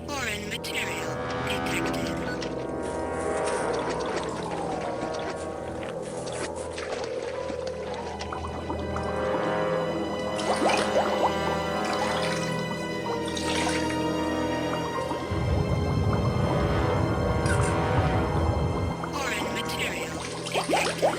Foreign material detected. Foreign material detected.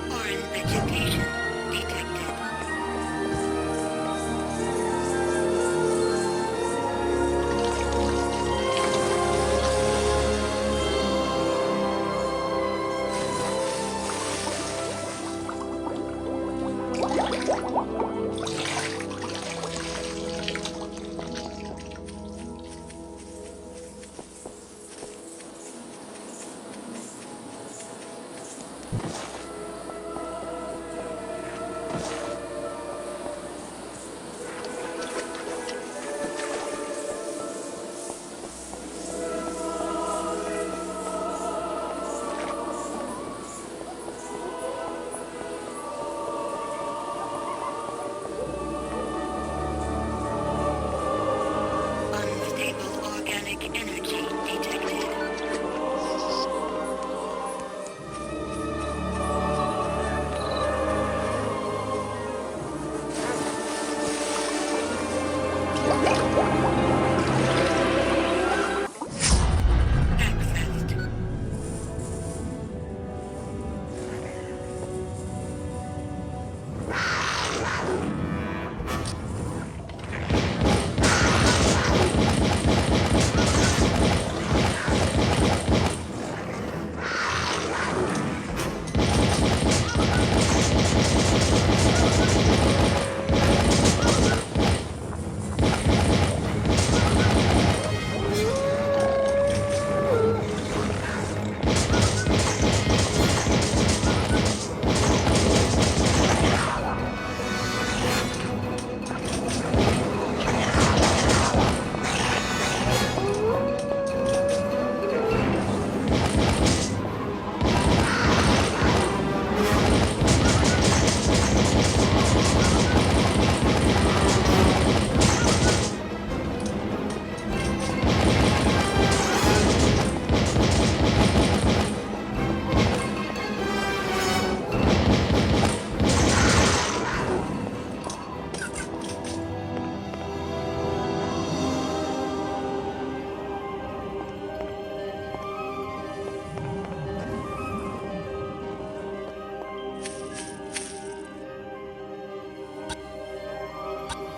Foreign vegetation detected. Unstable organic energy detected. Accessed.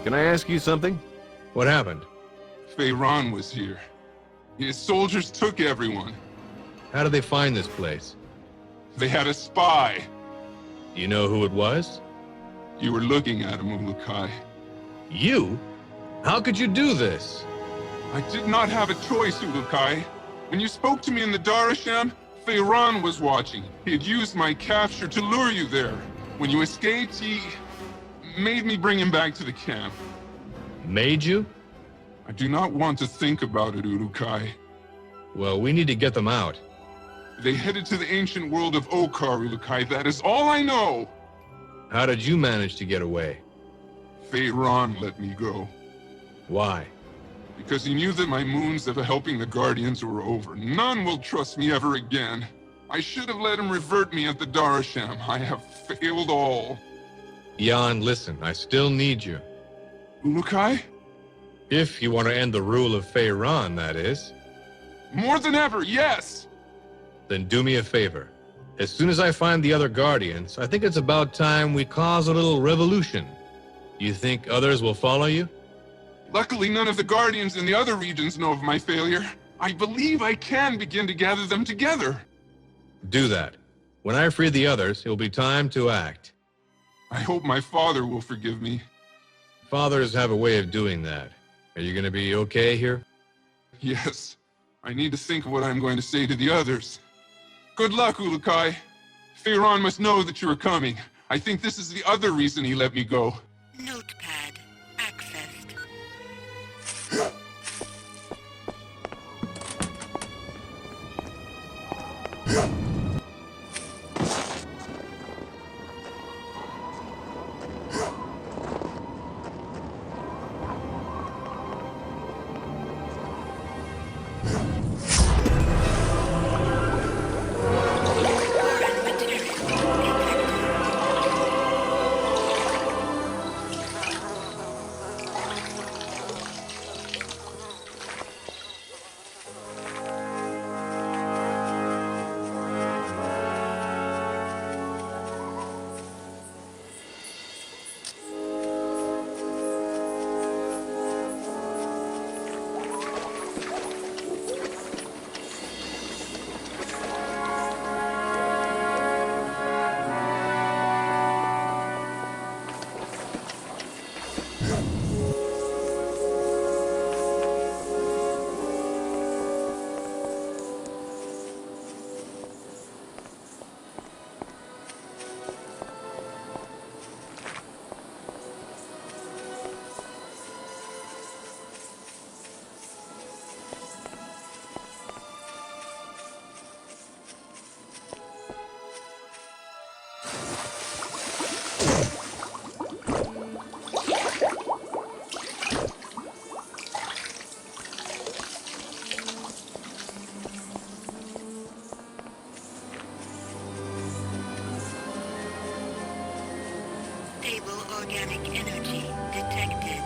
Can I ask you something? What happened? Fae Rahn was here. His soldiers took everyone. How did they find this place? They had a spy. Do you know who it was? You were looking at him, Ulukai. You? How could you do this? I did not have a choice, Ulukai. When you spoke to me in the Darasham, Fae Rahn was watching. He had used my capture to lure you there. When you escaped, he made me bring him back to the camp. Made you? I do not want to think about it, Ulukai. Well, we need to get them out. They headed to the ancient world of Okar, Ulukai. That is all I know. How did you manage to get away? Fae Rahn let me go. Why? Because he knew that my moons of helping the Guardians were over. None will trust me ever again. I should have let him revert me at the Darasham. I have failed all. Jan, listen, I still need you. Ulukai? If you want to end the rule of Fae Rahn, that is. More than ever, yes! Then do me a favor. As soon as I find the other Guardians, I think it's about time we cause a little revolution. You think others will follow you? Luckily, none of the Guardians in the other regions know of my failure. I believe I can begin to gather them together. Do that. When I free the others, it will be time to act. I hope my father will forgive me. Fathers have a way of doing that. Are you going to be okay here? Yes. I need to think of what I'm going to say to the others. Good luck, Ulukai. Fae Rahn must know that you are coming. I think this is the other reason he let me go. Notepad accessed. Foreign material detected. Stable organic energy detected.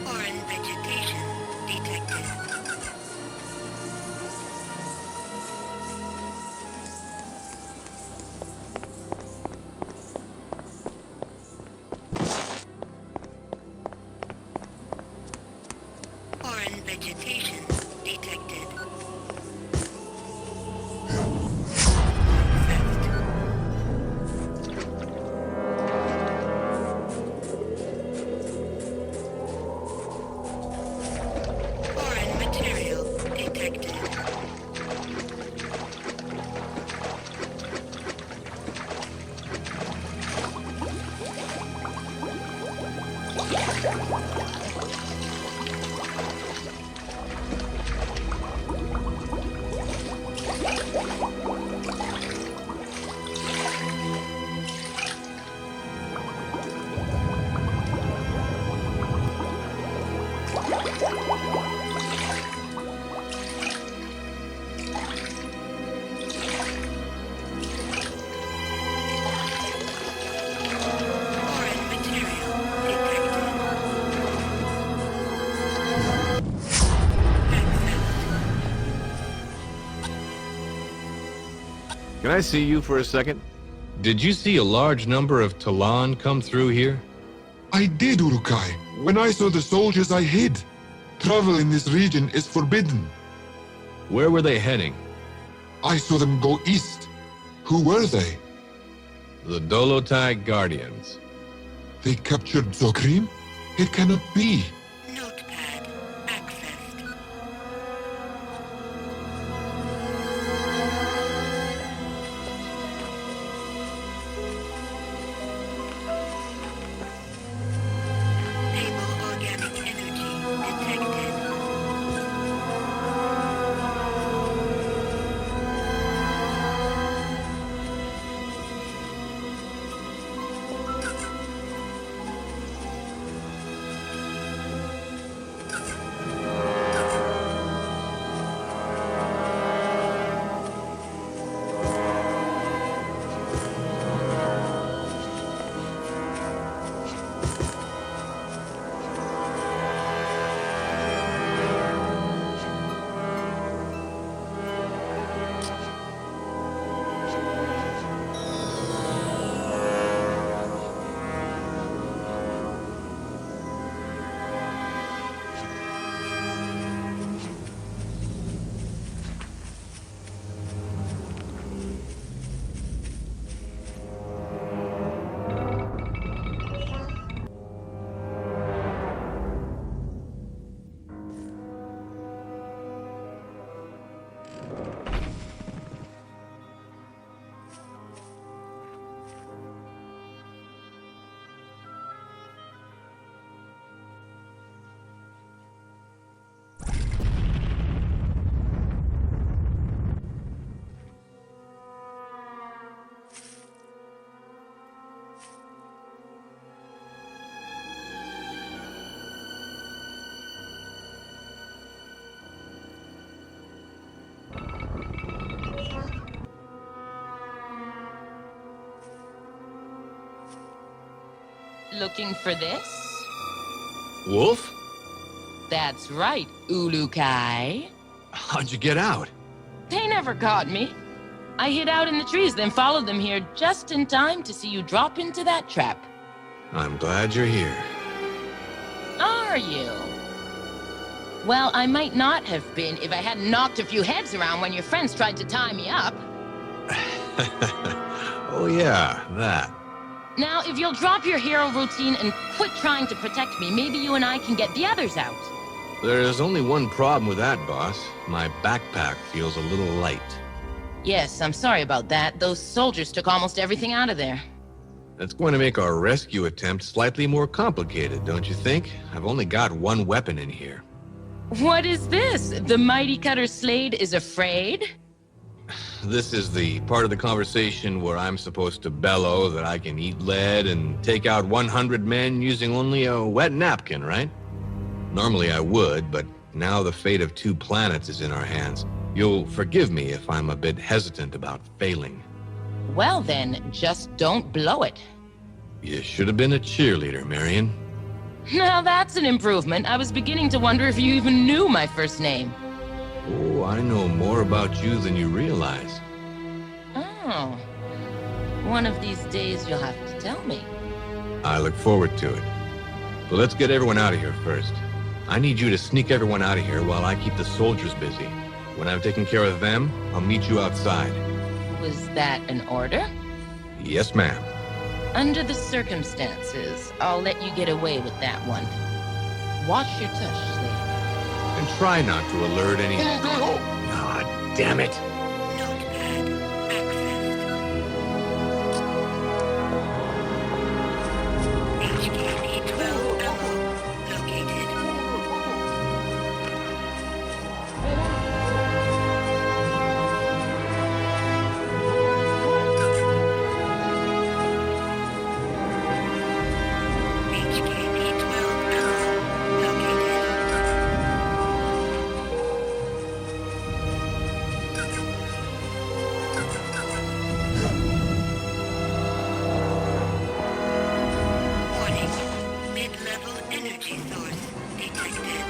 Foreign vegetation detected. Foreign vegetation detected. Theft. Foreign material detected. Foreign material detected. Accessed. Can I see you for a second? Did you see a large number of Talon come through here? I did, Urukai. When I saw the soldiers, I hid. Travel in this region is forbidden. Where were they heading? I saw them go east. Who were they? The Dolotai Guardians. They captured Zokrim? It cannot be. Notepad accessed. Stable organic energy detected. Looking for this? Wolf? That's right, Ulukai. How'd you get out? They never caught me. I hid out in the trees, then followed them here just in time to see you drop into that trap. I'm glad you're here. Are you? Well, I might not have been if I hadn't knocked a few heads around when your friends tried to tie me up. Oh yeah, that. Now, if you'll drop your hero routine and quit trying to protect me, maybe you and I can get the others out. There's only one problem with that, boss. My backpack feels a little light. Yes, I'm sorry about that. Those soldiers took almost everything out of there. That's going to make our rescue attempt slightly more complicated, don't you think? I've only got one weapon in here. What is this? The mighty cutter Slade is afraid? This is the part of the conversation where I'm supposed to bellow that I can eat lead and take out 100 men using only a wet napkin, right? Normally I would, but now the fate of 2 planets is in our hands. You'll forgive me if I'm a bit hesitant about failing. Well then, just don't blow it. You should have been a cheerleader, Marion. Now that's an improvement. I was beginning to wonder if you even knew my first name. Oh, I know more about you than you realize. Oh. One of these days you'll have to tell me. I look forward to it. But let's get everyone out of here first. I need you to sneak everyone out of here while I keep the soldiers busy. When I've taken care of them, I'll meet you outside. Was that an order? Yes, ma'am. Under the circumstances, I'll let you get away with that one. Watch your tush, Slade. And try not to alert any... Ah, damn it. Notepad accessed. HKP-12 Alpha located. HKP-12 Alpha located. Warning. Mid-level energy source detected.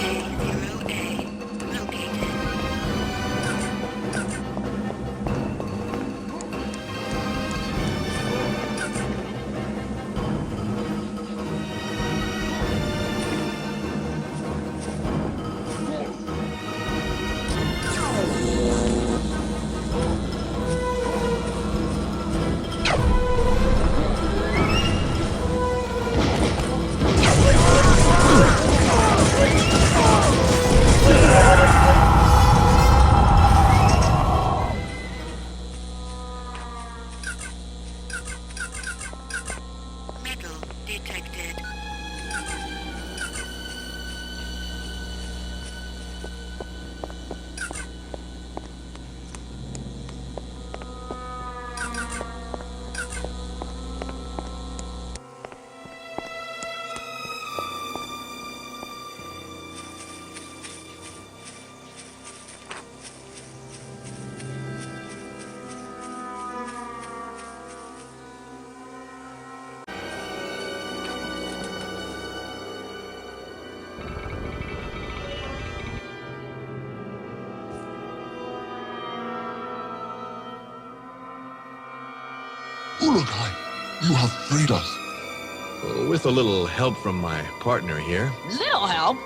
UEIJ-0A located. Metal detected. Ulukai, you have freed us. With a little help from my partner here. Little help?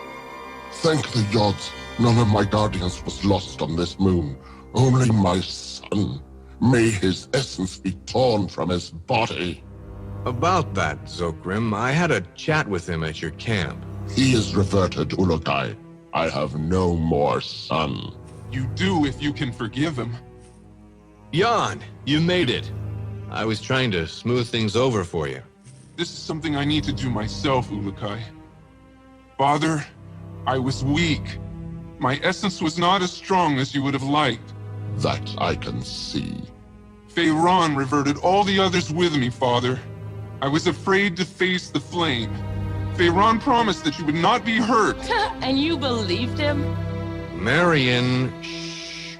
Thank the gods. None of my guardians was lost on this moon. Only my son. May his essence be torn from his body. About that, Zokrim, I had a chat with him at your camp. He is reverted, Ulukai. I have no more son. You do if you can forgive him. Jan, you made it. I was trying to smooth things over for you. This is something I need to do myself, Ulukai. Father, I was weak. My essence was not as strong as you would have liked. That I can see. Fae Rahn reverted all the others with me, Father. I was afraid to face the flame. Fae Rahn promised that you would not be hurt. And you believed him? Marion, shh.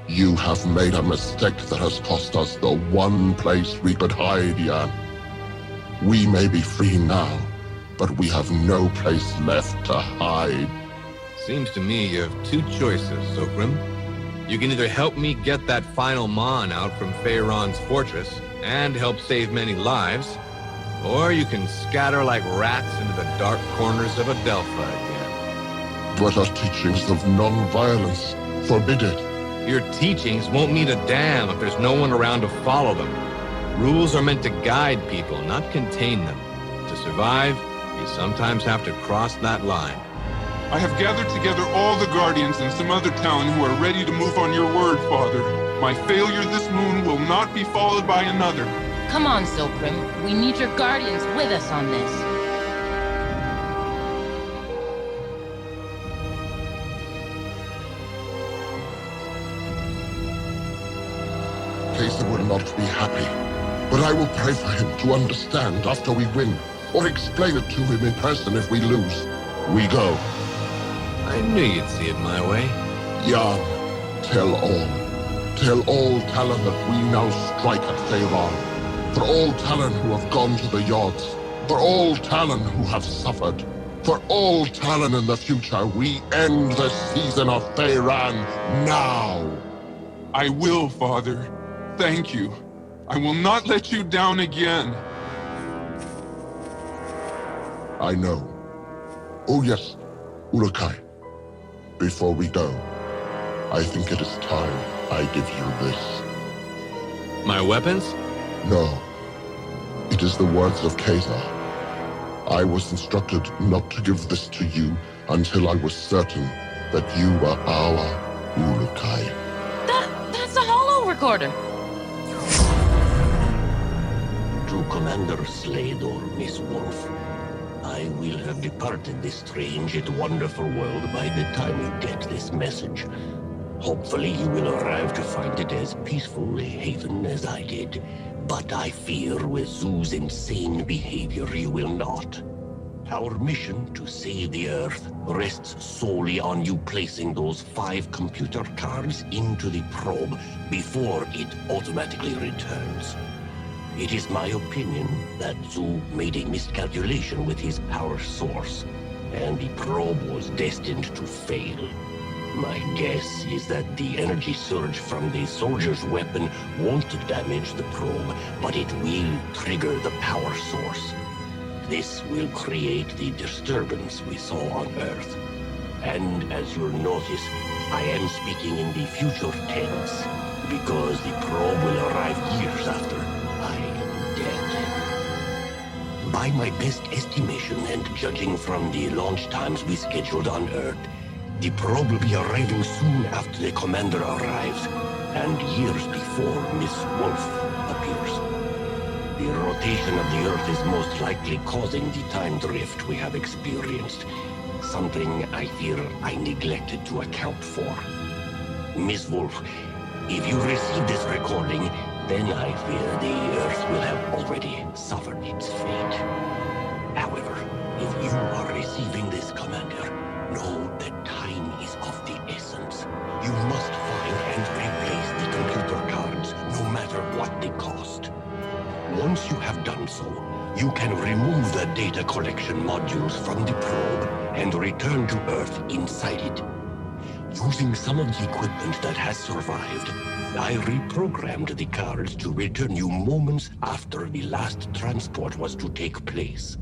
You have made a mistake that has cost us the one place we could hide, Yan. We may be free now, but we have no place left to hide. Seems to me you have two choices, Zokrim. You can either help me get that final Mon out from Fae Rahn's fortress and help save many lives, or you can scatter like rats into the dark corners of Adelpha again. But our teachings of non-violence forbid it. Your teachings won't mean a damn if there's no one around to follow them. Rules are meant to guide people, not contain them. To survive, you sometimes have to cross that line. I have gathered together all the Guardians and some other Talon who are ready to move on your word, Father. My failure this moon will not be followed by another. Come on, Zokrim. We need your guardians with us on this. Kaiser will not be happy, but I will pray for him to understand after we win, or explain it to him in person if we lose. We go. I knew you'd see it my way. Yan, tell all Talon that we now strike at Fae Rahn. For all Talon who have gone to the Yods, for all Talon who have suffered, for all Talon in the future, we end the season of Fae Rahn now. I will, Father. Thank you. I will not let you down again. I know. Oh yes, Ulukai. Before we go, I think it is time I give you this. My weapons? No. It is the words of Kaiser. I was instructed not to give this to you until I was certain that you were our Ulukai. That's a holo recorder. To Commander Slade or Miss Wolf, I will have departed this strange yet wonderful world by the time you get this message. Hopefully you will arrive to find it as peaceful a haven as I did. But I fear with Zoo's insane behavior you will not. Our mission to save the Earth rests solely on you placing those 5 computer cards into the probe before it automatically returns. It is my opinion that Zoo made a miscalculation with his power source, and the probe was destined to fail. My guess is that the energy surge from the soldier's weapon won't damage the probe, but it will trigger the power source. This will create the disturbance we saw on Earth. And as you'll notice, I am speaking in the future tense, because the probe will arrive years after I am dead. By my best estimation and judging from the launch times we scheduled on Earth, the probe will be arriving soon after the commander arrives, and years before Miss Wolf appears. The rotation of the Earth is most likely causing the time drift we have experienced, something I fear I neglected to account for. Miss Wolf, if you receive this recording, then I fear the Earth will have already suffered its fate. However, if you are receiving this, Commander, know that time is of the essence. You must find and replace the computer cards, no matter what the cost. Once you have done so, you can remove the data collection modules from the probe and return to Earth inside it. Using some of the equipment that has survived, I reprogrammed the cards to return you moments after the last transport was to take place.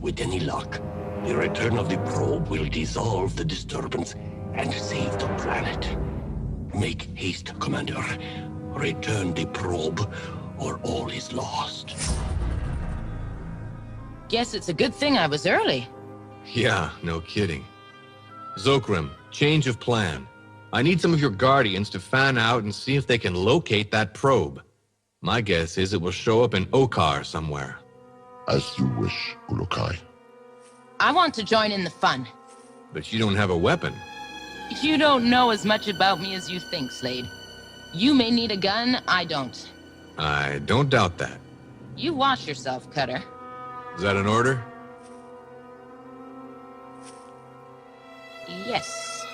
With any luck, the return of the probe will dissolve the disturbance and save the planet. Make haste, Commander. Return the probe, or all is lost. Guess it's a good thing I was early. Yeah, no kidding. Zokrim, change of plan. I need some of your guardians to fan out and see if they can locate that probe. My guess is it will show up in Okar somewhere. As you wish, Ulukai. I want to join in the fun. But you don't have a weapon. You don't know as much about me as you think, Slade. You may need a gun, I don't. I don't doubt that. You watch yourself, Cutter. Is that an order? Yes.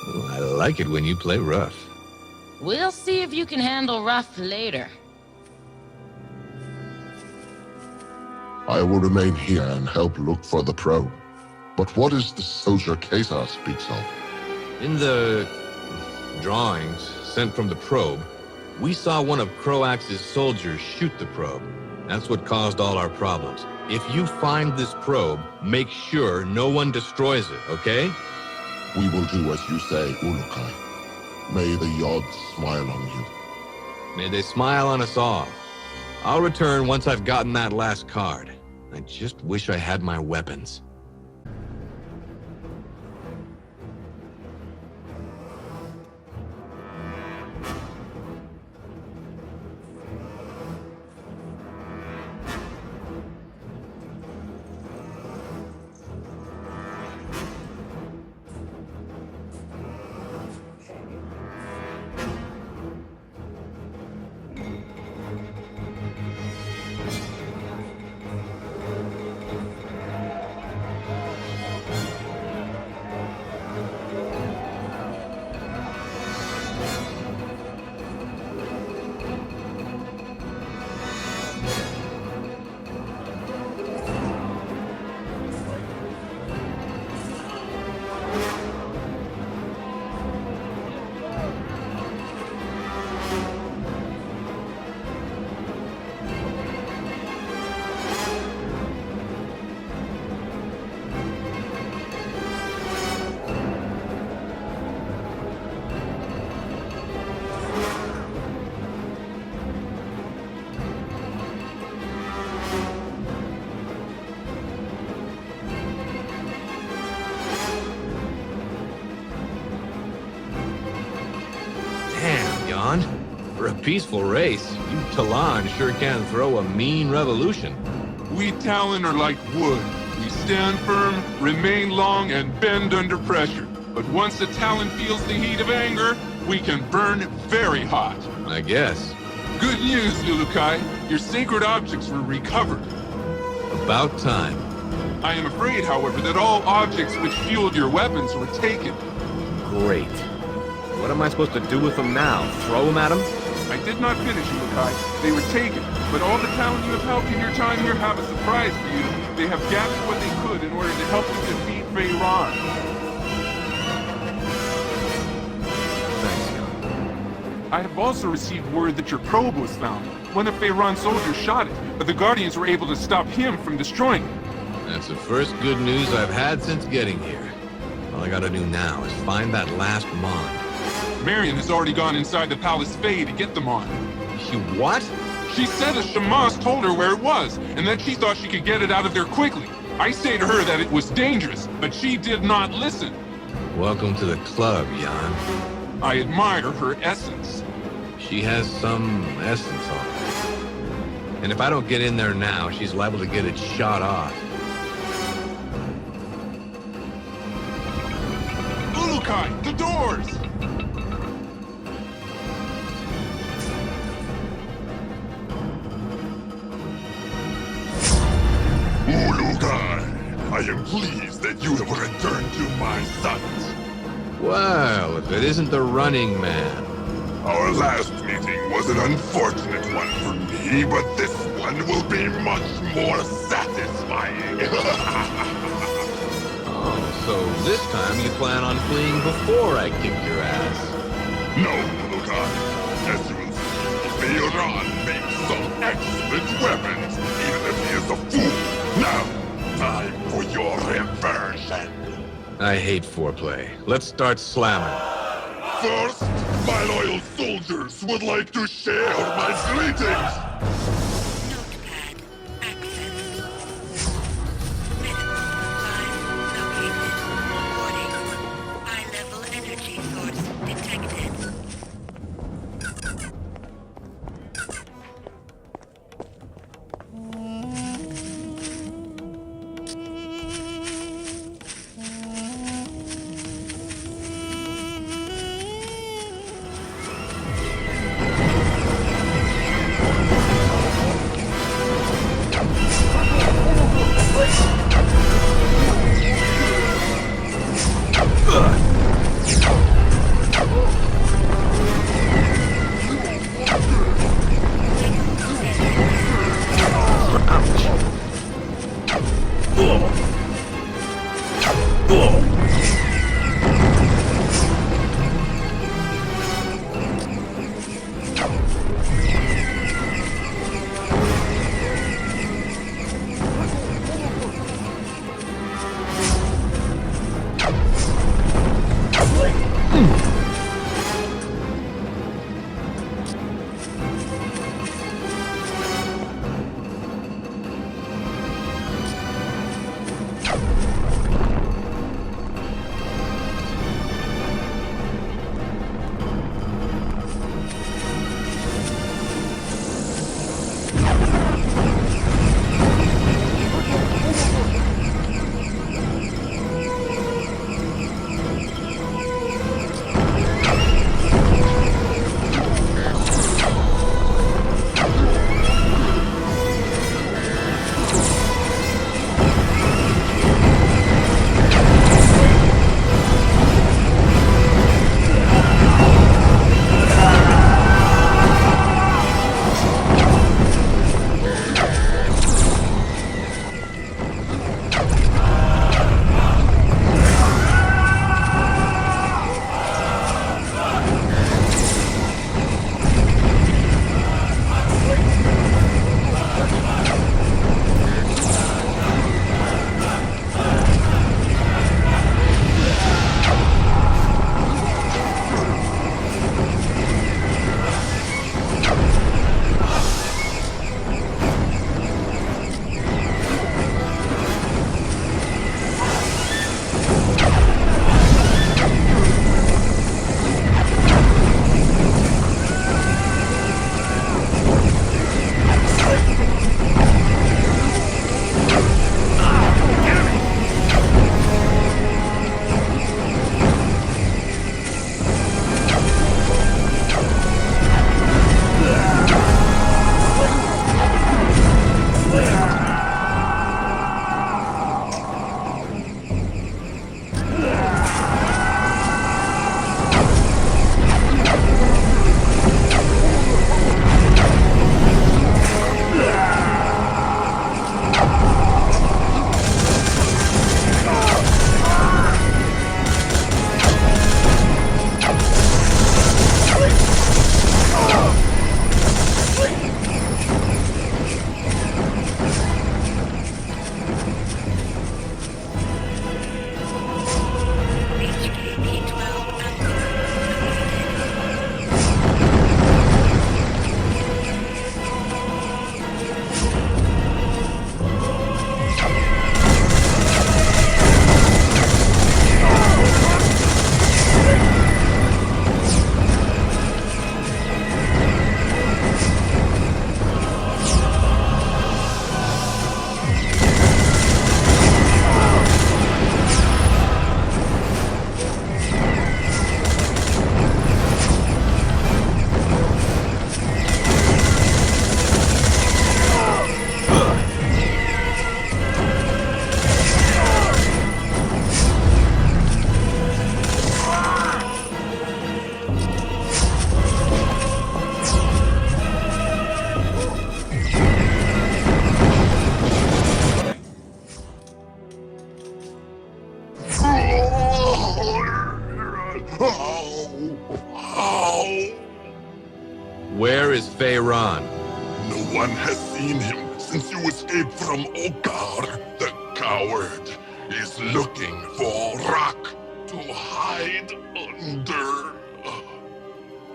Well, I like it when you play rough. We'll see if you can handle rough later. I will remain here and help look for the probe. But what is the soldier Kesa speaks of? In the drawings sent from the probe, we saw one of Croax's soldiers shoot the probe. That's what caused all our problems. If you find this probe, make sure no one destroys it, okay? We will do as you say, Ulukai. May the Yods smile on you. May they smile on us all. I'll return once I've gotten that last card. I just wish I had my weapons. For a peaceful race, you Talon sure can throw a mean revolution. We Talon are like wood. We stand firm, remain long, and bend under pressure. But once the Talon feels the heat of anger, we can burn very hot. I guess. Good news, Ulukai. Your sacred objects were recovered. About time. I am afraid, however, that all objects which fueled your weapons were taken. Great. What am I supposed to do with them now? Throw them at them? I did not finish, Ulukai. They were taken, but all the Talon you have helped in your time here have a surprise for you. They have gathered what they could in order to help you defeat Fae Rahn. Thanks, Jan. I have also received word that your probe was found. One of Fae Rahn's soldiers shot it, but the Guardians were able to stop him from destroying it. That's the first good news I've had since getting here. All I gotta do now is find that last Mon. Marion has already gone inside the Palace Fae to get them on. You what? She said a Shamas told her where it was, and that she thought she could get it out of there quickly. I say to her that it was dangerous, but she did not listen. Welcome to the club, Jan. I admire her essence. She has some essence on her. And if I don't get in there now, she's liable to get it shot off. Ulukai, the doors! Ulukai, I am pleased that you have returned to my sons. Well, if it isn't the Running Man. Our last meeting was an unfortunate one for me, but this one will be much more satisfying. Oh, so this time you plan on fleeing before I kick your ass. No, Ulukai. As you will see, Fae Rahn makes some excellent weapons, even if he is a fool. Now, time for your reversion. I hate foreplay. Let's start slamming. First, my loyal soldiers would like to share my greetings. Notepad. Access. Medical supplies located. Warning. High-level energy source detected. Where is Fae Rahn? No one has seen him since you escaped from Okar. The coward is looking for rock to hide under.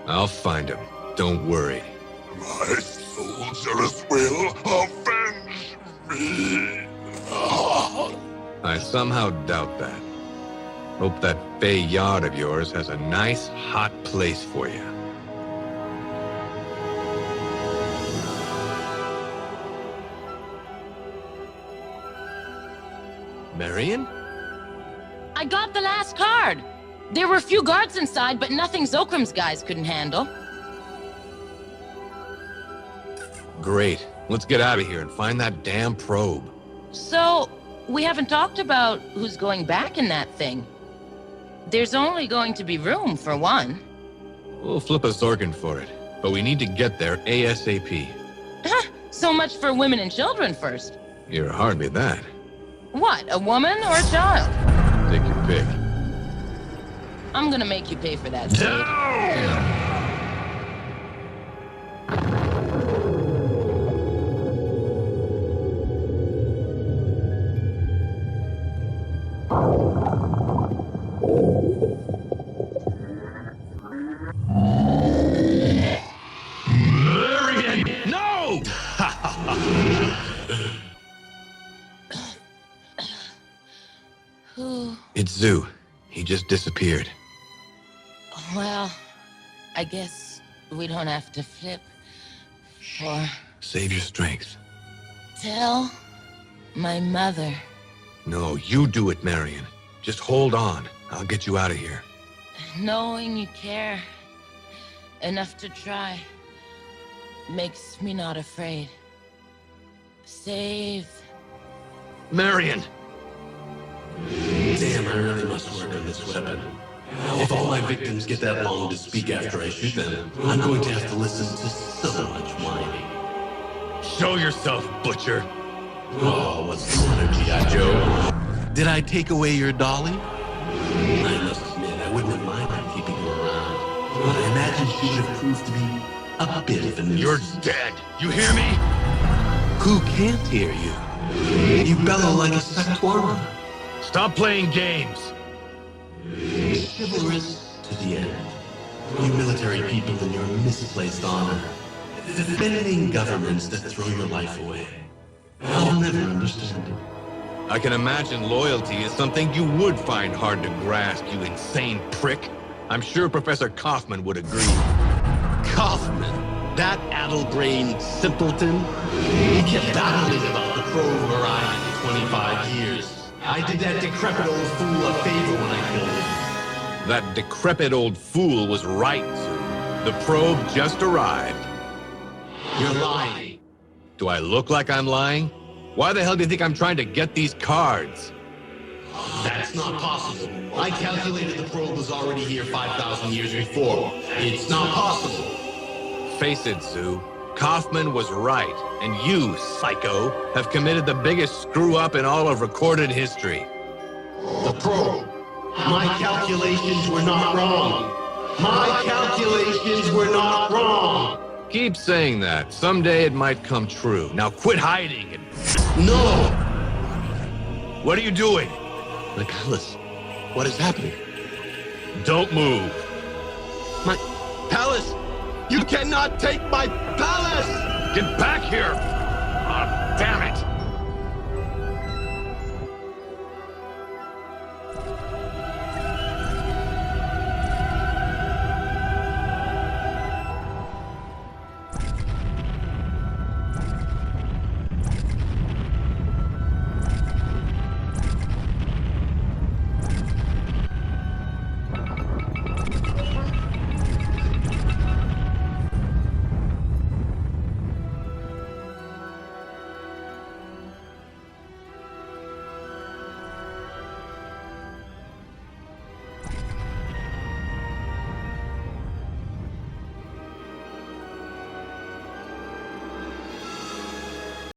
I'll find him. Don't worry. My soldiers will avenge me. I somehow doubt that. Hope that Fae yard of yours has a nice, hot place for you. Marion? I got the last card. There were a few guards inside, but nothing Zokrim's guys couldn't handle. Great. Let's get out of here and find that damn probe. So, we haven't talked about who's going back in that thing. There's only going to be room for one. We'll flip a Zorkin for it, but we need to get there ASAP. So much for women and children first. You're hardly that. What, a woman or a child? Take your pick. I'm gonna make you pay for that, Slade. Very It's Zoo. He just disappeared. Well, I guess we don't have to flip. Or Save your strength. tell my mother. No, you do it, Marion. Just hold on. I'll get you out of here. Knowing you care enough to try makes me not afraid. Save. Marion! Damn, I really must work on this weapon. If all my victims get that long to speak after I shoot them, I'm going to have to listen to so much whining. Show yourself, Butcher! Oh, what's the matter, G.I. Joe? Did I take away your dolly? I must admit, I wouldn't have minded keeping her around. But I imagine she would have proved to be a bit of a nuisance. You're dead! You hear me? Who can't hear you? You bellow like a sectoire. Stop playing games! Chivalrous to the end. You military people and your misplaced honor. Defending governments that throw your life away. I'll never understand it. I can imagine loyalty is something you would find hard to grasp, you insane prick. I'm sure Professor Kaufman would agree. Kaufman? That addle-brained simpleton? He kept babbling about the probe arriving in 25 years. I did that decrepit old fool a favor when I killed him. That decrepit old fool was right, Zoo. The probe just arrived. You're lying. Do I look like I'm lying? Why the hell do you think I'm trying to get these cards? That's not possible. I calculated the probe was already here 5,000 years before. It's not possible. Face it, Zoo. Kaufman was right, and you, psycho, have committed the biggest screw-up in all of recorded history. The probe. My calculations were not wrong. My calculations were not wrong. Keep saying that. Someday it might come true. Now quit hiding and... No! What are you doing? My palace. What is happening? Don't move. My palace! You cannot take my palace! Get back here!